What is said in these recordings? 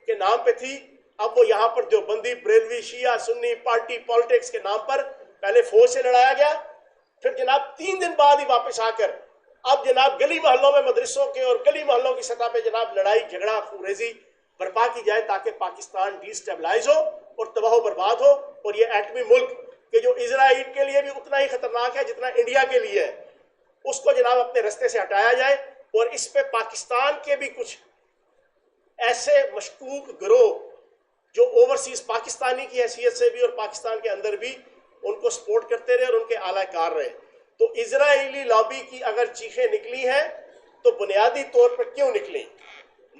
کے نام پہ تھی، اب وہ یہاں پر دیوبندی، بریلوی، شیعہ، سنی پارٹی پالیٹکس کے نام پر پہلے فوج سے لڑایا گیا، پھر جناب 3 دن بعد ہی واپس آ کر اب جناب گلی محلوں میں مدرسوں کے اور گلی محلوں کی سطح پہ جناب لڑائی جھگڑا خوریزی برپا کی جائے تاکہ پاکستان ڈی اسٹیبلائز ہو اور تباہ و برباد ہو، اور یہ ایٹمی ملک کہ جو اسرائیل کے لیے بھی اتنا ہی خطرناک ہے جتنا انڈیا کے لیے ہے، اس کو جناب اپنے رستے سے ہٹایا جائے، اور اس پہ پاکستان کے بھی کچھ ایسے مشکوک گروہ جو اوورسیز پاکستانی کی حیثیت سے بھی اور پاکستان کے اندر بھی ان کو سپورٹ کرتے رہے اور ان کے اعلی کار رہے، تو اسرائیلی لابی کی اگر چیخیں نکلی ہیں تو بنیادی طور پر کیوں نکلی؟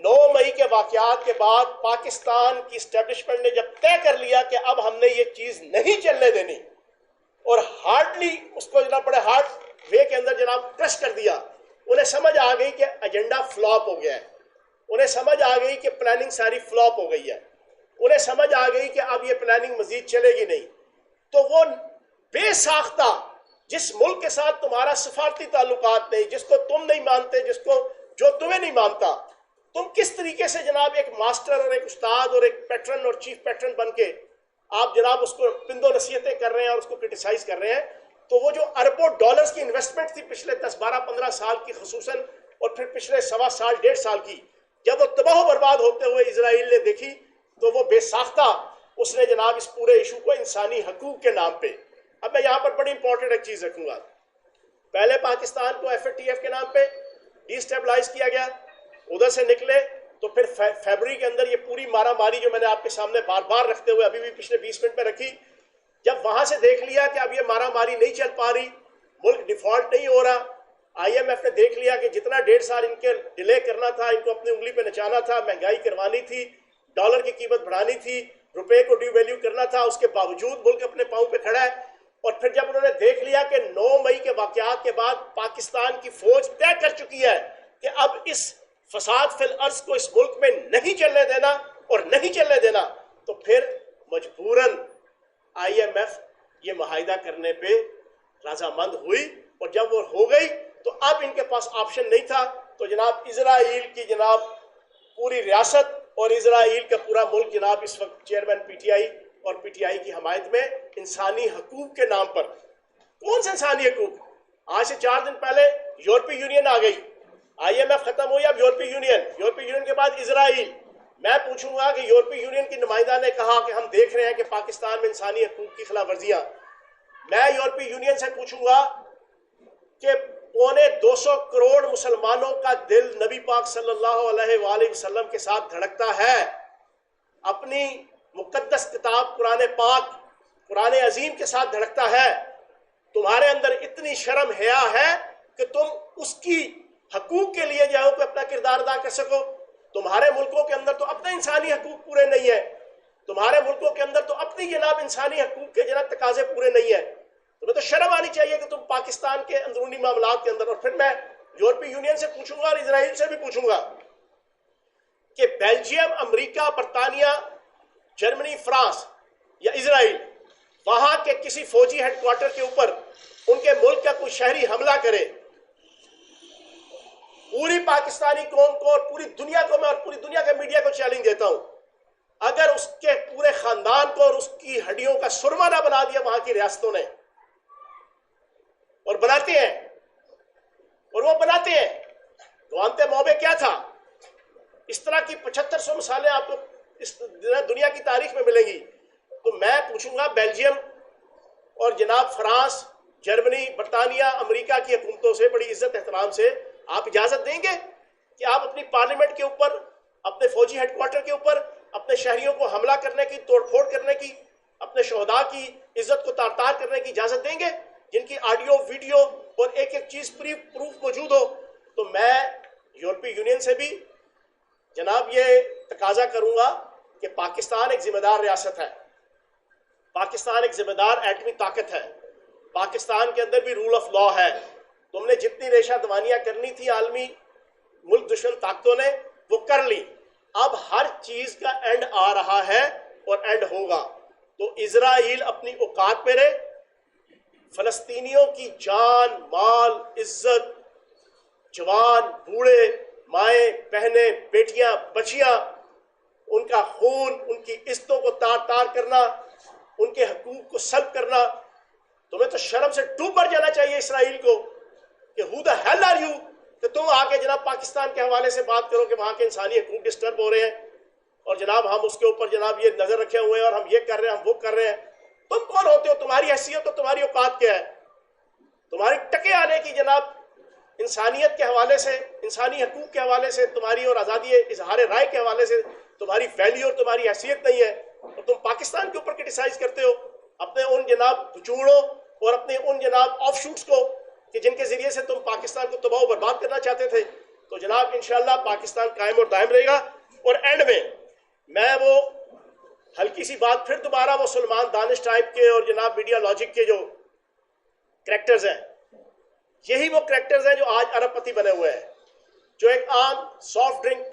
9 مئی کے واقعات کے بعد پاکستان کی اسٹیبلشمنٹ نے جب طے کر لیا کہ اب ہم نے یہ چیز نہیں چلنے دینی، اور ہارڈلی اس کو جناب بڑے ہارڈ وے کے اندر جناب کرش کر دیا، انہیں سمجھ آ گئی کہ ایجنڈا فلاپ ہو گیا ہے، انہیں سمجھ آ گئی کہ پلاننگ ساری فلاپ ہو گئی ہے، انہیں سمجھ آ گئی کہ اب یہ پلاننگ مزید چلے گی نہیں، تو وہ بے ساختہ جس ملک کے ساتھ تمہارا سفارتی تعلقات نہیں، جس کو تم نہیں مانتے، جو تمہیں نہیں مانتا، تم کس طریقے سے جناب ایک ماسٹر اور ایک استاد اور ایک پیٹرن اور چیف پیٹرن بن کے آپ جناب اس کو پند و نصیحتیں کر رہے ہیں اور اس کو کرٹیسائز کر رہے ہیں، تو وہ جو اربوں ڈالرز کی انویسٹمنٹ تھی پچھلے 10 12 15 سال کی خصوصاً، اور پھر پچھلے 1.25 سال 1.5 سال کی، جب وہ تباہ و برباد ہوتے ہوئے اسرائیل نے دیکھی تو وہ بے ساختہ اس نے جناب اس پورے ایشو کو انسانی حقوق کے نام پہ، اب میں یہاں پر بڑی امپورٹنٹ ایک چیز رکھوں گا، پہلے پاکستان کو ایف اے ٹی ایف کے نام پہ ڈی اسٹیبلائز کیا گیا، ادھر سے نکلے تو پھر فیبرری کے اندر یہ پوری مارا ماری جو میں نے آپ کے سامنے بار بار رکھتے ہوئے ابھی بھی پچھلے 20 منٹ میں رکھی، جب وہاں سے دیکھ لیا کہ اب یہ مارا ماری نہیں چل پا رہی، ملک ڈیفالٹ نہیں ہو رہا، آئی ایم ایف نے دیکھ لیا کہ جتنا 1.5 سال ان کے ڈیلے کرنا تھا، ان کو اپنی انگلی پہ نچانا تھا، مہنگائی کروانی تھی، ڈالر کی قیمت بڑھانی تھی، روپے کو ڈی ویلیو کرنا تھا، اس کے باوجود ملک اپنے پاؤں پہ کھڑا ہے، اور پھر جب انہوں نے دیکھ لیا کہ 9 مئی کے واقعات کے بعد پاکستان کی فوج طے کر چکی ہے کہ اب اس فساد فی الارض کو اس ملک میں نہیں چلنے دینا اور نہیں چلنے دینا، تو پھر مجبوراً آئی ایم ایف یہ معاہدہ کرنے پہ رضامند ہوئی، اور جب وہ ہو گئی تو اب ان کے پاس آپشن نہیں تھا، تو جناب اسرائیل کی جناب پوری ریاست اور اسرائیل کا پورا ملک جناب اس وقت چیئرمین پی ٹی آئی اور پی ٹی آئی کی حمایت میں انسانی حقوق کے نام پر، کون سے انسانی حقوق؟ آج سے 4 دن پہلے یورپی یونین آ گئی، آئی ایم ایف ختم ہوئی، اب یورپی یونین کے بعد اسرائیل، میں پوچھوں گا کہ یورپی یونین کی نمائندہ نے کہا کہ ہم دیکھ رہے ہیں کہ پاکستان میں انسانی حقوق کی خلاف ورزیاں، میں یورپی یونین سے پوچھوں گا کہ 250 کروڑ مسلمانوں کا دل نبی پاک صلی اللہ علیہ وآلہ وسلم کے ساتھ دھڑکتا ہے، اپنی مقدس کتاب قرآن پاک، قرآن عظیم کے ساتھ دھڑکتا ہے، تمہارے اندر اتنی شرم حیا ہے کہ تم اس کی حقوق کے لیے جاؤ کہ اپنا کردار ادا کر سکو؟ تمہارے ملکوں کے اندر تو اپنے انسانی حقوق پورے نہیں ہیں، تمہارے ملکوں کے اندر تو اپنی جناب انسانی حقوق کے جناب تقاضے پورے نہیں ہیں، تمہیں تو شرم آنی چاہیے کہ تم پاکستان کے اندرونی معاملات کے اندر، اور پھر میں یورپی یونین سے پوچھوں گا اور اسرائیل سے بھی پوچھوں گا کہ بیلجیم، امریکہ، برطانیہ، جرمنی، فرانس یا اسرائیل وہاں کے کسی فوجی ہیڈ کوارٹر کے اوپر ان کے ملک کا کوئی شہری حملہ کرے، پوری پاکستانی قوم کو اور پوری دنیا کو، میں اور پوری دنیا کے میڈیا کو چیلنج دیتا ہوں، اگر اس کے پورے خاندان کو اور اس کی ہڈیوں کا سرما نہ بنا دیا وہاں کی ریاستوں نے، اور بناتے ہیں، اور وہ بناتے ہیں، گوانتانامو میں کیا تھا؟ اس طرح کی 7500 مثالیں آپ کو اس دنیا کی تاریخ میں ملیں گی، تو میں پوچھوں گا بیلجیم اور جناب فرانس، جرمنی، برطانیہ، امریکہ کی حکومتوں سے بڑی عزت احترام سے آپ اجازت دیں گے کہ آپ اپنی پارلیمنٹ کے اوپر، اپنے فوجی ہیڈ کوارٹر کے اوپر اپنے شہریوں کو حملہ کرنے کی، توڑ پھوڑ کرنے کی، اپنے شہداء کی عزت کو تار تار کرنے کی اجازت دیں گے، جن کی آڈیو، ویڈیو اور ایک ایک چیز پروف موجود ہو؟ تو میں یورپی یونین سے بھی جناب یہ تقاضا کروں گا کہ پاکستان ایک ذمہ دار ریاست ہے، پاکستان ایک ذمہ دار ایٹمی طاقت ہے، پاکستان کے اندر بھی رول آف لا ہے، تم نے جتنی ریشہ دوانیاں کرنی تھی عالمی ملک دشمن طاقتوں نے وہ کر لی، اب ہر چیز کا اینڈ آ رہا ہے اور اینڈ ہوگا، تو اسرائیل اپنی اوقات پہ رہے، فلسطینیوں کی جان، مال، عزت، جوان، بوڑھے، مائیں، بہنیں، بیٹیاں، بچیاں ان کا خون، ان کی عزتوں کو تار تار کرنا، ان کے حقوق کو سلب کرنا. تمہیں تو شرم سے ڈوب مر جانا چاہیے اسرائیل کو کہ who the hell are you کہ تم آ کے جناب پاکستان کے حوالے سے بات کرو کہ وہاں کے انسانی حقوق ڈسٹرب ہو رہے ہیں اور جناب ہم اس کے اوپر جناب یہ نظر رکھے ہوئے ہیں اور ہم یہ کر رہے ہیں، ہم وہ کر رہے ہیں. تم کون ہوتے ہو؟ تمہاری حیثیت اور تمہاری اوقات کیا ہے؟ تمہاری ٹکے آنے کی جناب انسانیت کے حوالے سے، انسانی حقوق کے حوالے سے، تمہاری اور آزادی اظہار رائے کے حوالے سے تمہاری ویلیو اور تمہاری حیثیت نہیں ہے، اور تم پاکستان کے اوپر کرٹیسائز کرتے ہو اپنے ان جناب بچوڑوں اور اپنے ان جناب آف شوٹس کو کہ جن کے ذریعے سے تم پاکستان کو تباہ و برباد کرنا چاہتے تھے. تو جناب انشاءاللہ پاکستان قائم اور دائم رہے گا. اور اینڈ میں وہ ہلکی سی بات پھر دوبارہ وہ سلمان دانش ٹائپ کے اور جناب میڈیا لاجک کے جو کریکٹرز ہیں، یہی وہ کریکٹرز ہیں جو آج ارب پتی بنے ہوئے ہیں، جو ایک عام سافٹ ڈرنک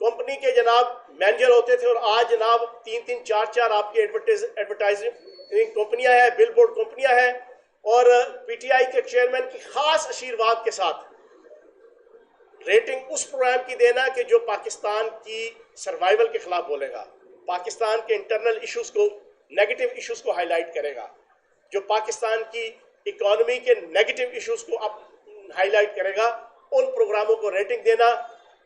کمپنی کے جناب مینیجر ہوتے تھے اور آج جناب 3 4 آپ کی ایڈورٹائزنگ کمپنیاں ہیں، بل بورڈ کمپنیاں ہیں، اور پی ٹی آئی کے چیئرمین کی خاص آشیرواد کے ساتھ ریٹنگ اس پروگرام کی دینا کہ جو پاکستان کی سروائیول کے خلاف بولے گا، پاکستان کے انٹرنل ایشوز کو، نیگیٹو ایشوز کو ہائی لائٹ کرے گا، جو پاکستان کی اکانومی کے نیگیٹو ایشوز کو ہائی لائٹ کرے گا، ان پروگراموں کو ریٹنگ دینا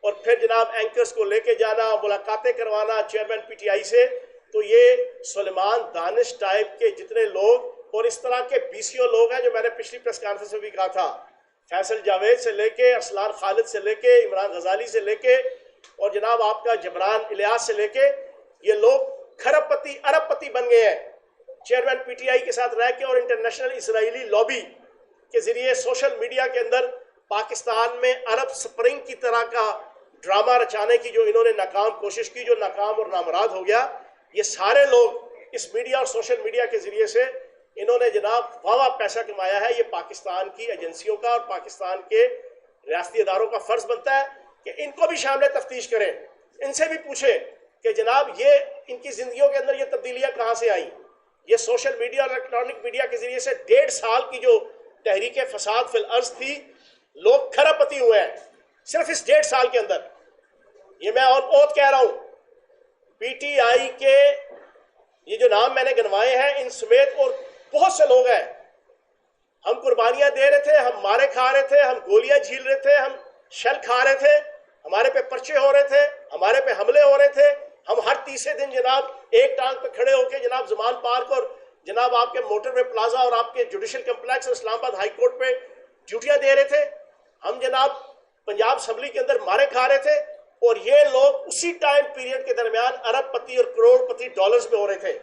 اور پھر جناب اینکرز کو لے کے جانا، ملاقاتیں کروانا چیئرمین پی ٹی آئی سے. تو یہ سلیمان دانش ٹائپ کے جتنے لوگ اور اس طرح کے بی سی او لوگ ہیں جو میں نے پچھلی پریس کانفرنس میں بھی کہا تھا، فیصل جاوید سے لے کے ارسلان خالد سے لے کے عمران غزالی سے لے کے اور جناب آپ کا جبران الیاس سے لے کے، یہ لوگ کھرب پتی ارب پتی بن گئے ہیں چیئرمین پی ٹی آئی کے ساتھ رہ کے، اور انٹرنیشنل اسرائیلی لابی کے ذریعے سوشل میڈیا کے اندر پاکستان میں عرب سپرنگ کی طرح کا ڈرامہ رچانے کی جو انہوں نے ناکام کوشش کی، جو ناکام اور نامراد ہو گیا. یہ سارے لوگ اس میڈیا اور سوشل میڈیا کے ذریعے سے انہوں نے جناب واہ پیسہ کمایا ہے. یہ پاکستان کی ایجنسیوں کا اور پاکستان کے ریاستی اداروں کا فرض بنتا ہے کہ ان کو بھی شامل تفتیش کریں، ان سے بھی پوچھیں کہ جناب یہ ان کی زندگیوں کے اندر یہ تبدیلیاں کہاں سے آئیں. یہ سوشل میڈیا اور الیکٹرانک میڈیا کے ذریعے سے 1.5 سال کی جو تحریک فساد فی الارض تھی، لوگ کھرب پتی ہوئے ہیں صرف اس 1.5 سال کے اندر. یہ میں اور بہت کہہ رہا ہوں، پی ٹی آئی کے یہ جو نام میں نے گنوائے ہیں ان سمیت اور بہت سے لوگ ہیں. ہم قربانیاں دے رہے تھے، ہم مارے کھا رہے تھے، ہم گولیاں جھیل رہے تھے، ہم شل کھا رہے تھے، ہمارے پہ پرچے ہو رہے تھے، ہمارے پہ حملے ہو رہے تھے. ہم ہر تیسرے دن جناب ایک ٹانگ پہ کھڑے ہو کے جناب زمان پارک اور جناب آپ کے موٹر وے پلازا اور آپ کے جوڈیشل کمپلیکس اور اسلام آباد ہائی کورٹ پہ ڈیوٹیاں دے رہے تھے. ہم جناب پنجاب اسمبلی کے اندر مارے کھا رہے تھے، اور یہ لوگ اسی ٹائم پیریڈ کے درمیان ارب پتی اور کروڑ پتی ڈالرز میں ہو رہے تھے.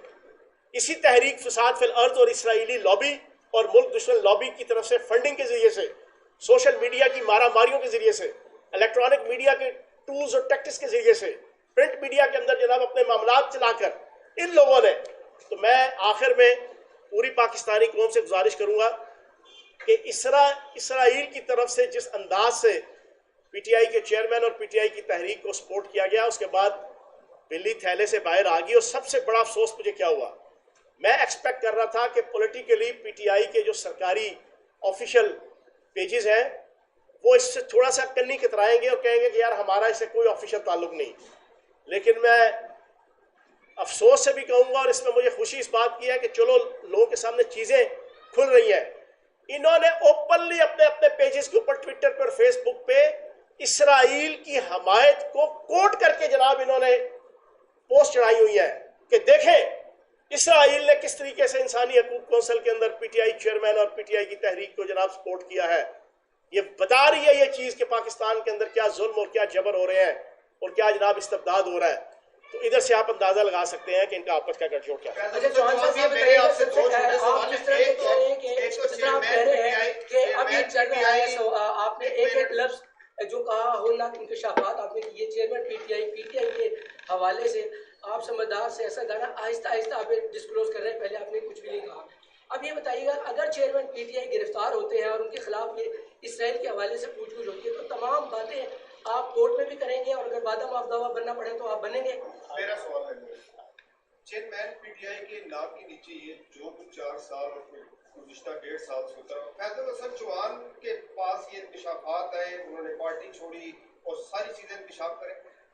اسی تحریک فساد فی الارض اور اسرائیلی لابی اور ملک دشمن لابی کی طرف سے فنڈنگ کے ذریعے سے، سوشل میڈیا کی مارا ماریوں کے ذریعے سے، الیکٹرانک میڈیا کے ٹولز اور ٹیکٹکس کے ذریعے سے، پرنٹ میڈیا کے اندر جناب اپنے معاملات چلا کر ان لوگوں نے. تو میں آخر میں پوری پاکستانی قوم سے گزارش کروں گا کہ اسرائیل کی طرف سے جس انداز سے پی ٹی آئی کے چیئرمین اور پی ٹی آئی کی تحریک کو سپورٹ کیا گیا، اس کے بعد بلی تھیلے سے باہر آ گئی. اور سب سے بڑا افسوس مجھے کیا ہوا، میں ایکسپیکٹ کر رہا تھا کہ پولیٹیکلی پی ٹی آئی کے جو سرکاری آفیشیل پیجز ہیں وہ اس سے تھوڑا سا کنی کترائیں گے اور کہیں گے کہ یار ہمارا اس سے کوئی آفیشیل تعلق نہیں. لیکن میں افسوس سے بھی کہوں گا، اور اس میں مجھے خوشی اس بات کی ہے کہ چلو لوگوں کے سامنے چیزیں کھل رہی ہیں. انہوں نے اوپنلی اپنے اپنے پیجز کے اوپر ٹویٹر پر فیس بک پہ اسرائیل کی حمایت کو کوٹ کر کے جناب انہوں نے پوسٹ چڑھائی ہوئی ہے کہ دیکھیں اسرائیل نے کس طریقے سے انسانی حقوق کونسل کے اندر پی ٹی آئی چیئرمین اور پی ٹی آئی کی تحریک کو جناب سپورٹ کیا ہے. یہ بتا رہی ہے یہ چیز کہ پاکستان کے اندر کیا ظلم اور کیا جبر ہو رہے ہیں اور کیا جناب استبداد ہو رہا ہے. تو ادھر سے آپ اندازہ لگا سکتے ہیں کہ ان کا آپس کا گٹھ جوڑ کیا ہے. اچھا چوہان صاحب یہ بتائیے آپ سے آپ جس طرح سے کہہ رہے ہیں کہ جس طرح آپ کہہ رہے ہیں کہ اب یہ چل رہا ہے، سو آپ نے ایک لفظ جو کہا ہولناک انکشافات آپ نے یہ چیئرمین پی ٹی آئی کے حوالے سے آپ سمجھدار سے ایسا گانا آہستہ آہستہ آپ ڈسکلوز کر رہے ہیں، پہلے آپ نے کچھ بھی نہیں کہا. اب یہ بتائیے گا اگر چیئرمین پی ٹی آئی گرفتار ہوتے ہیں اور ان کے خلاف یہ اسرائیل کے حوالے سے پوچھ گچھ ہوتی ہے تو تمام باتیں آپ کورٹ میں بھی کریں گے اور اگر وعدہ معاف دعویٰ بننا پڑے تو آپ بنیں گے؟ میرا سوال ہے چیئرمین پی ٹی آئی کے نام کے نیچے یہ جو کچھ 4 سال اور گزشتہ 1.5 سال سے ہوتا ہے، فیصل حسن چوہان کے پاس یہ انکشافات آئے، انہوں نے پارٹی چھوڑی اور ساری چیزیں انکشاف کریں.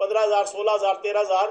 15,000, 16,000, 13,000,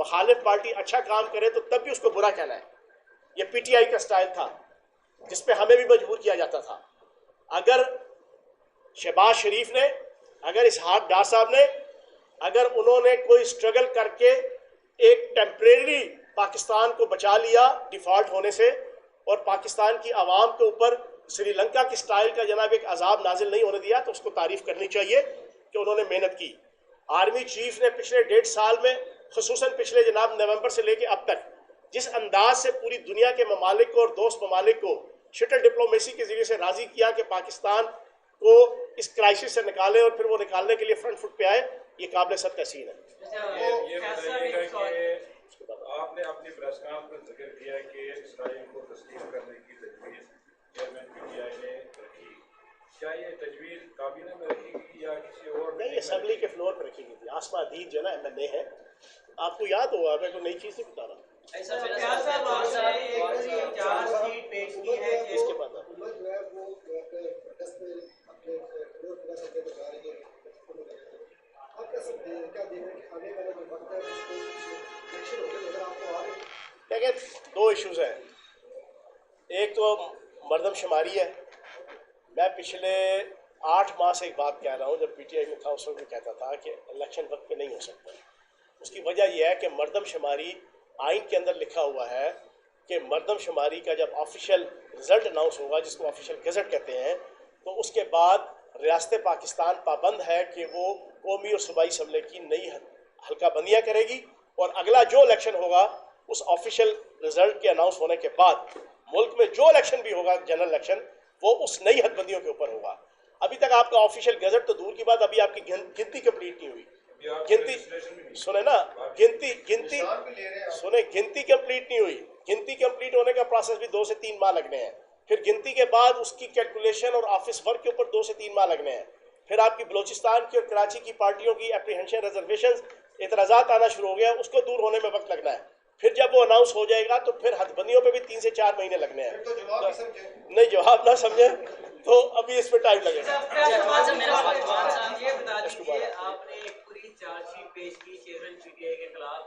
مخالف پارٹی اچھا کام کرے تو تب بھی اس کو برا کہنا ہے. یہ پی ٹی آئی کا سٹائل تھا جس پہ ہمیں بھی مجبور کیا جاتا تھا. اگر شہباز شریف نے، اگر اسحاق ڈار صاحب نے، اگر انہوں نے کوئی سٹرگل کر کے ایک ٹیمپریری پاکستان کو بچا لیا ڈیفالٹ ہونے سے، اور پاکستان کی عوام کے اوپر سری لنکا کی سٹائل کا جناب ایک عذاب نازل نہیں ہونے دیا، تو اس کو تعریف کرنی چاہیے کہ انہوں نے محنت کی. آرمی چیف نے پچھلے 1.5 سال میں، خصوصاً پچھلے جناب نومبر سے لے کے اب تک، جس انداز سے پوری دنیا کے ممالک کو اور دوست ممالک کو شٹل ڈپلومیسی کے ذریعے سے راضی کیا کہ پاکستان کو اس کرائسس سے نکالے اور پھر وہ نکالنے کے لیے فرنٹ فٹ پہ آئے، یہ قابل سب تحسین ہے. یہ بتائیے گا کہ آپ نے اپنی پریس کانفرنس میں ذکر کیا کہ اسرائیل کو تسلیم کرنے کی تجویز چیئرمین پی ٹی آئی نے رکھی. کیا یہ تجویز کابینہ میں رکھی گئی یا کسی اور نہیں، اسمبلی کے فلور پہ رکھی گئی تھی. آسمہ عدید جو ہے نا ایم این اے ہے، آپ کو یاد ہوگا، میں کوئی نئی چیز نہیں بتا رہا. اس کے بعد دیکھیں 2 ایشوز ہیں. ایک تو مردم شماری ہے. میں پچھلے 8 ماہ سے ایک بات کہہ رہا ہوں، جب پی ٹی آئی میں تھا اس وقت بھی کہتا تھا کہ الیکشن وقت پہ نہیں ہو سکتا. اس کی وجہ یہ ہے کہ مردم شماری آئین کے اندر لکھا ہوا ہے کہ مردم شماری کا جب آفیشیل رزلٹ اناؤنس ہوگا، جس کو آفیشیل گزٹ کہتے ہیں، تو اس کے بعد ریاست پاکستان پابند ہے کہ وہ قومی اور صوبائی اسمبلی کی نئی حلقہ بندیاں کرے گی، اور اگلا جو الیکشن ہوگا اس آفیشیل رزلٹ کے اناؤنس ہونے کے بعد ملک میں جو الیکشن بھی ہوگا جنرل الیکشن، وہ اس نئی حد بندیوں کے اوپر ہوگا. ابھی تک آپ کا آفیشیل گزٹ تو دور کی بات، ابھی آپ کی گنتی کمپلیٹ نہیں ہوئی. گنتی سنیں نا، گنتی سنیں، گنتی کمپلیٹ نہیں ہوئی. گنتی کمپلیٹ ہونے کا پروسیس بھی 2 سے 3 ماہ لگنے ہیں. پھر گنتی کے بعد اس کی کیلکولیشن اور آفس ورک کے اوپر 2 سے 3 ماہ لگنے ہیں. پھر آپ کی بلوچستان کی اور کراچی کی پارٹیوں کی اپریہنشن ریزرویشنز اعتراضات آنا شروع ہو گیا، اس کو دور ہونے میں وقت لگنا ہے. پھر جب وہ اناؤنس ہو جائے گا تو پھر حد بندیوں پہ بھی 3 سے 4 مہینے لگنے ہیں. نہیں، جواب نہ سمجھیں تو ابھی اس پہ ٹائم لگے گا. یہ بتا دیجیے، آپ نے ایک پوری چارج شیٹ پیش کی چیئرمین پی ٹی آئی کے خلاف.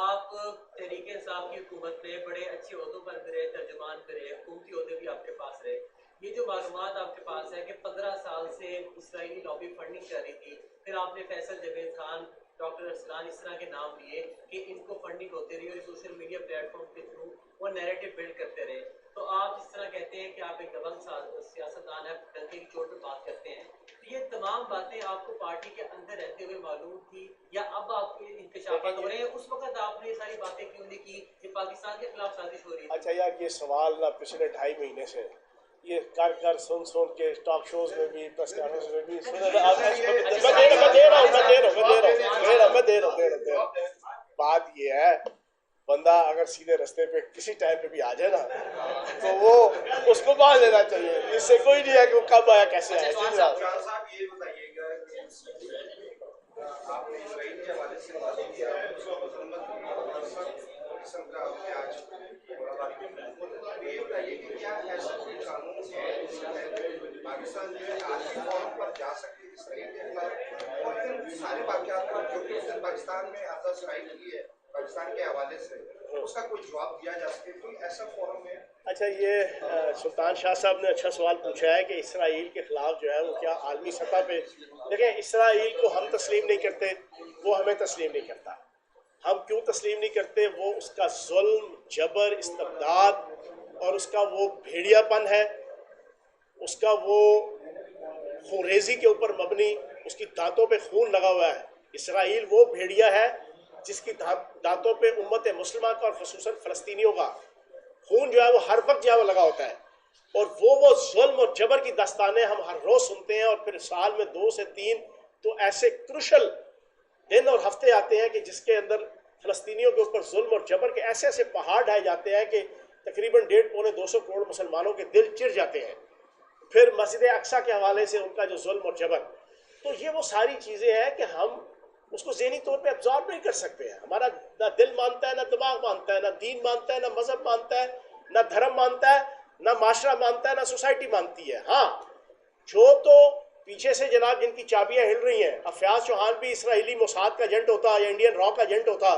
آپ تحریک انصاف کی حکومت میں بڑے اچھے عہدوں پر رہے، ترجمان پہ رہے، حکومتی عہدے بھی آپ کے پاس رہے. یہ جو معلومات آپ کے پاس ہے کہ 15 سال سے اسرائیلی لابی فنڈنگ کر رہی تھی، پھر آپ نے فیصل جاوید خان، ڈاکٹر ارسلان اس طرح کے نام لیے کہ ان کو فنڈنگ ہوتی رہی اور سوشل میڈیا پلیٹ فارم کے تھرو وہ نیریٹو بلڈ کرتے رہے. تو آپ جس طرح کہتے ہیں کہ آپ ایک دبنگ سیاستدان ہیں، ڈنکے کی چوٹ پہ بات کرتے ہیں، تو یہ تمام باتیں آپ کو پارٹی کے اندر رہتے ہوئے معلوم تھی یا اب آپ کے انکشافات ہو رہے ہیں؟ اس وقت آپ نے یہ ساری باتیں کیوں نہیں کی کہ پاکستان کے خلاف سازش ہو رہی ہے؟ اچھا یار، یہ سوال نہ پچھلے 2.5 مہینے سے یہ کر سن کے ٹاک شوز میں بھی، پریس کانفرنس میں بھی میں دے رہا ہوں. بات یہ ہے، بندہ اگر سیدھے رستے پہ کسی ٹائم پہ بھی آ جائے نا تو وہ اس کو مان لینا چاہیے. اس سے کوئی نہیں ہے کہ وہ کب آیا کیسے آیا. صاحب یہ بتائیے گا کہ آپ نے اسرائیل کے حوالے سے بات کی، یہ بتائیے کہ کیا ایسا کوئی قانون ہے پاکستان جو ہے عالمی فورم پر جا سکے اسرائیل کے خلاف، اور پھر سارے واقعات پر جو کہ پاکستان میں آزاد اسرائیل کی ہے پاکستان کے حوالے سے اس کا کوئی جواب دیا جا سکے، کوئی ایسا فورم ہے؟ اچھا، یہ سلطان شاہ صاحب نے اچھا سوال پوچھا ہے کہ اسرائیل کے خلاف جو ہے وہ کیا عالمی سطح پہ، دیکھیں اسرائیل کو ہم تسلیم نہیں کرتے، وہ ہمیں تسلیم نہیں کرتا. ہم کیوں تسلیم نہیں کرتے؟ وہ اس کا ظلم، جبر، استبداد اور اس کا وہ بھیڑیا پن ہے، اس کا وہ خوریزی کے اوپر مبنی، اس کی دانتوں پہ خون لگا ہوا ہے. اسرائیل وہ بھیڑیا ہے جس کی دانتوں پہ امت مسلمہ کا اور خصوصاً فلسطینیوں کا خون جو ہے وہ ہر وقت جو ہے وہ لگا ہوتا ہے. اور وہ ظلم اور جبر کی داستانیں ہم ہر روز سنتے ہیں، اور پھر سال میں 2 سے 3 تو ایسے کروشل دن اور ہفتے آتے ہیں کہ جس کے اندر فلسطینیوں کے اوپر ظلم اور جبر کے ایسے ایسے پہاڑ ڈھائے جاتے ہیں کہ تقریباً 150-200 کروڑ مسلمانوں کے دل چر جاتے ہیں. پھر مسجد اقصیٰ کے حوالے سے ان کا جو ظلم اور جبر، تو یہ وہ ساری چیزیں ہیں کہ ہم اس کو ذہنی طور پہ ابزارب نہیں کر سکتے ہیں. ہمارا نہ دل مانتا ہے، نہ دماغ مانتا ہے، نہ دین مانتا ہے، نہ مذہب مانتا ہے، نہ دھرم مانتا ہے، نہ معاشرہ مانتا ہے، نہ سوسائٹی مانتی ہے. ہاں، جو تو پیچھے سے جناب جن کی چابیاں ہل رہی ہیں، اب فیاض چوہان بھی اسرائیلی موساد کا ایجنٹ ہوتا یا انڈین را کا ایجنٹ ہوتا